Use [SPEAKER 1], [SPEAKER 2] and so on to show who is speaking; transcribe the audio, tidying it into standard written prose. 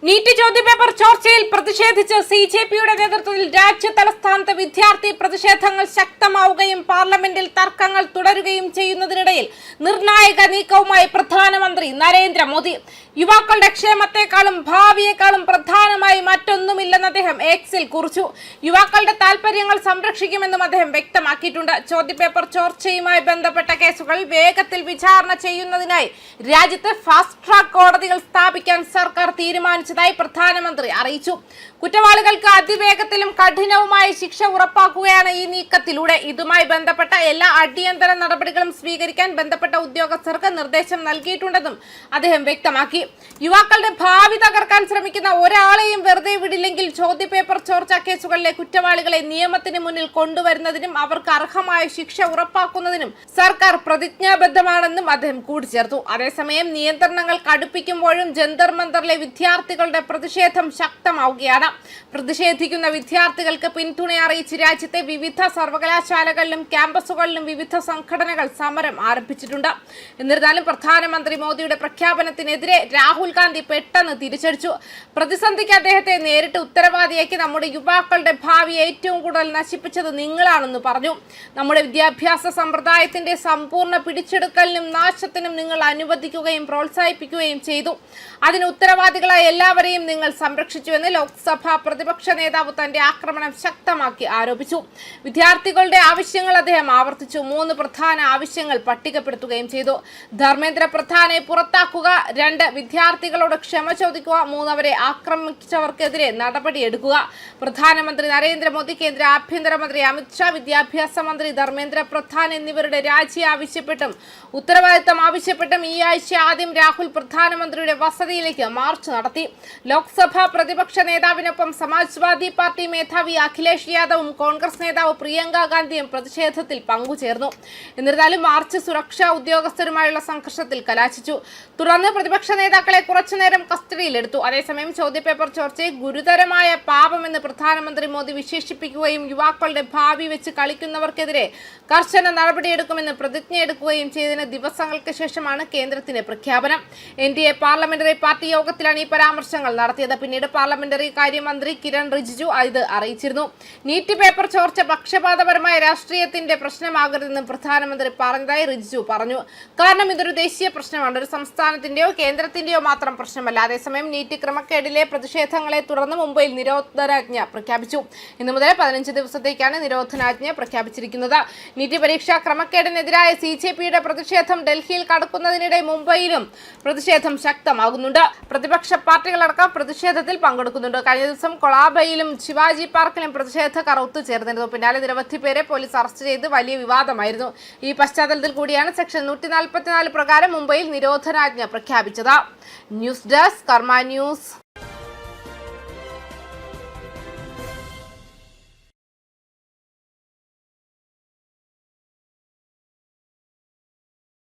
[SPEAKER 1] NEET ചോദ്യപേപ്പർ ചോർച്ചയിൽ പ്രതിഷേധിച്ച് CJPയുടെ നേതൃത്വത്തിൽ രാജ്യ തലസ്ഥാനത്ത് വിദ്യാർത്ഥി പ്രതിഷേധങ്ങൾ ശക്തമാവുകയും പാർലമെന്റിൽ തർക്കങ്ങൾ തുടരുകയും ചെയ്യുന്നതിനിടയിൽ നിർണായക നീക്കവുമായി പ്രധാനമന്ത്രി നരേന്ദ്രമോദി. യുവാക്കളുടെ ക്ഷേമത്തെക്കാളും ഭാവിയെക്കാളും പ്രധാനമായി മറ്റൊന്നുമില്ലെന്ന് അദ്ദേഹം എക്സിൽ കുറിച്ചു. യുവാക്കളുടെ താൽപര്യങ്ങൾ സംരക്ഷിക്കുമെന്നും അദ്ദേഹം വ്യക്തമാക്കിയിട്ടുണ്ട്. ചോദ്യപേപ്പർ ചോർച്ചയുമായി ബന്ധപ്പെട്ട കേസുകൾ വേഗത്തിൽ വിചാരണ ചെയ്യുന്നതിനായി രാജ്യത്ത് ഫാസ്റ്റ് ട്രാക്ക് കോടതികൾ സ്ഥാപിക്കാൻ സർക്കാർ തീരുമാനിച്ചതായി പ്രധാനമന്ത്രി അറിയിച്ചു. കുറ്റവാളികൾക്ക് അതിവേഗത്തിലും കഠിനവുമായ ശിക്ഷ ഉറപ്പാക്കുകയാണ് ഈ നീക്കത്തിലൂടെ. ഇതുമായി ബന്ധപ്പെട്ട എല്ലാ അടിയന്തര നടപടികളും സ്വീകരിക്കാൻ ബന്ധപ്പെട്ട ഉദ്യോഗസ്ഥർക്ക് നിർദ്ദേശം നൽകിയിട്ടുണ്ടെന്നും അദ്ദേഹം വ്യക്തമാക്കി. യുവാക്കളുടെ ഭാവി തകർക്കാൻ ശ്രമിക്കുന്ന ഒരാളെയും വെറുതെ വിടില്ലെങ്കിൽ ചോദ്യപേപ്പർ ചോർച്ച കേസുകളിലെ കുറ്റവാളികളെ നിയമത്തിന് മുന്നിൽ കൊണ്ടുവരുന്നതിനും അവർക്ക് അർഹമായ ശിക്ഷ ഉറപ്പാക്കുന്നതിനും സർക്കാർ പ്രതിജ്ഞാബദ്ധമാണെന്നും അദ്ദേഹം കൂട്ടിച്ചേർത്തു. അതേസമയം നിയന്ത്രണങ്ങൾ കടുപ്പിക്കുമ്പോഴും ജന്തർ മന്ദറിലെ വിദ്യാർത്ഥികളുടെ പ്രതിഷേധം ശക്തമാവുകയാണ്. പ്രതിഷേധിക്കുന്ന വിദ്യാർത്ഥികൾക്ക് പിന്തുണ അറിയിച്ച് രാജ്യത്തെ വിവിധ സർവകലാശാലകളിലും ക്യാമ്പസുകളിലും വിവിധ സംഘടനകൾ സമരം ആരംഭിച്ചിട്ടുണ്ട്. എന്നിരുന്നാലും പ്രധാനമന്ത്രി മോദിയുടെ പ്രഖ്യാപനത്തിനെതിരെ രാഹുൽ ഗാന്ധി പെട്ടെന്ന് തിരിച്ചടിച്ചു. പ്രതിസന്ധിക്ക് അദ്ദേഹത്തെ നേരിട്ട് ഉത്തരവാദിയാക്കി നമ്മുടെ യുവാക്കളുടെ ഭാവി ഏറ്റവും കൂടുതൽ നശിപ്പിച്ചത് നിങ്ങളാണെന്ന് പറഞ്ഞു. നമ്മുടെ വിദ്യാഭ്യാസ സമ്പ്രദായത്തിന്റെ സമ്പൂർണ്ണ പിടിച്ചെടുക്കലിനും നാശത്തിനും നിങ്ങൾ അനുവദിക്കുകയും പ്രോത്സാഹിപ്പിക്കുകയും ചെയ്തു. അതിന് ഉത്തരവാദികളായ എല്ലാവരെയും നിങ്ങൾ സംരക്ഷിച്ചുവെന്ന് ലോക്സഭാ പ്രതിപക്ഷ നേതാവ് തന്റെ ആക്രമണം ശക്തമാക്കി ആരോപിച്ചു. വിദ്യാർത്ഥികളുടെ ആവശ്യങ്ങൾ അദ്ദേഹം ആവർത്തിച്ചു. 3 പ്രധാന ആവശ്യങ്ങൾ പട്ടികപ്പെടുത്തുകയും ചെയ്തു. ധർമ്മേന്ദ്ര പ്രധാനെ പുറത്താക്കുക, 2 വിദ്യാർത്ഥികളോട് ക്ഷമ ചോദിക്കുക, 3 അവരെ ആക്രമിച്ചവർക്കെതിരെ നടപടിയെടുക്കുക. പ്രധാനമന്ത്രി നരേന്ദ്രമോദി, കേന്ദ്ര ആഭ്യന്തരമന്ത്രി അമിത്ഷാ, വിദ്യാഭ്യാസ മന്ത്രി ധർമ്മേന്ദ്ര പ്രധാൻ എന്നിവരുടെ രാജി ആവശ്യപ്പെട്ടും ഉത്തരവാദിത്തം ആവശ്യപ്പെട്ടും ഈ ആഴ്ച ആദ്യം രാഹുൽ പ്രധാനമന്ത്രിയുടെ വസതിയിലേക്ക് മാർച്ച് നടത്തി. ലോക്സഭാ പ്രതിപക്ഷ നേതാവിനൊപ്പം സമാജ്വാദി പാർട്ടി മേധാവി അഖിലേഷ് യാദവും കോൺഗ്രസ് നേതാവ് പ്രിയങ്ക ഗാന്ധിയും പ്രതിഷേധത്തിൽ പങ്കുചേർന്നു. എന്നിരുന്നാലും മാർച്ച് സുരക്ഷാ ഉദ്യോഗസ്ഥരുമായുള്ള സംഘർഷത്തിൽ കലാശിച്ചു. തുടർന്ന് പ്രതിപക്ഷ നേതാക്കളെ കുറച്ചുനേരം കസ്റ്റഡിയിലെടുത്തു. അതേസമയം ചോദ്യപേപ്പർ ചോർച്ചയെ ഗുരുതരമായ പാപമെന്ന് പ്രധാനമന്ത്രി മോദി വിശേഷിപ്പിക്കുകയും യുവാക്കളുടെ ഭാവി വെച്ച് കളിക്കുന്നവർക്കെതിരെ കർശന നടപടിയെടുക്കുമെന്ന് പ്രതിജ്ഞയെടുക്കുകയും ചെയ്തതിന് ദിവസങ്ങൾക്ക് ശേഷമാണ് കേന്ദ്രത്തിന്റെ പ്രഖ്യാപനം. NDA പാർലമെന്ററി പാർട്ടി യോഗത്തിലാണ് ഈ പരാമർശങ്ങൾ നടത്തിയത്. പിന്നീട് പാർലമെന്ററി കാര്യമന്ത്രി കിരൺ റിജിജു ഇത് അറിയിച്ചിരുന്നു. നീറ്റ് പേപ്പർ ചോർച്ച പക്ഷപാതപരമായ രാഷ്ട്രീയത്തിന്റെ പ്രശ്നമാകരുതെന്നും പ്രധാനമന്ത്രി പറഞ്ഞതായി റിജിജു പറഞ്ഞു. കാരണം ഇതൊരു ദേശീയ പ്രശ്നമാണ്, ഒരു സംസ്ഥാനത്തിന്റെയോ കേന്ദ്രത്തിന്റെയോ മാത്രം പ്രശ്നമല്ല. അതേസമയം നീറ്റ് ക്രമക്കേടിലെ പ്രതിഷേധങ്ങളെ തുടർന്ന് മുംബൈയിൽ നിരോധനാജ്ഞ പ്രഖ്യാപിച്ചു. ഇന്നു മുതൽ 15 ദിവസത്തേക്കാണ് നിരോധനാജ്ഞ പ്രഖ്യാപിച്ചിരിക്കുന്നത്. നീറ്റ് പരീക്ഷാ ക്രമക്കേടിനെതിരായ CJPയുടെ പ്രതിഷേധം ഡൽഹിയിൽ കടക്കുന്നതിനിടെ മുംബൈയിലും പ്രതിഷേധം ശക്തമാകുന്നുണ്ട്. പ്രതിപക്ഷ പാർട്ടികളടക്കം പ്രതിഷേധത്തിൽ പങ്കെടുക്കുന്നുണ്ട്. കഴിഞ്ഞ ദിവസം കൊളാബയിലും ശിവാജി പാർക്കിലും പ്രതിഷേധക്കാർ ഒത്തുചേർന്നിരുന്നു. പിന്നാലെ നിരവധി പേരെ പോലീസ് അറസ്റ്റ് ചെയ്ത് വലിയ വിവാദമായിരുന്നു. ഈ പശ്ചാത്തലത്തിൽ കൂടിയാണ് സെക്ഷൻ 144 പ്രകാരം മുംബൈയിൽ നിരോധനാജ്ഞ പ്രഖ്യാപിച്ചത്. ന്യൂസ് ഡെസ്ക് കർമ്മ ന്യൂസ്.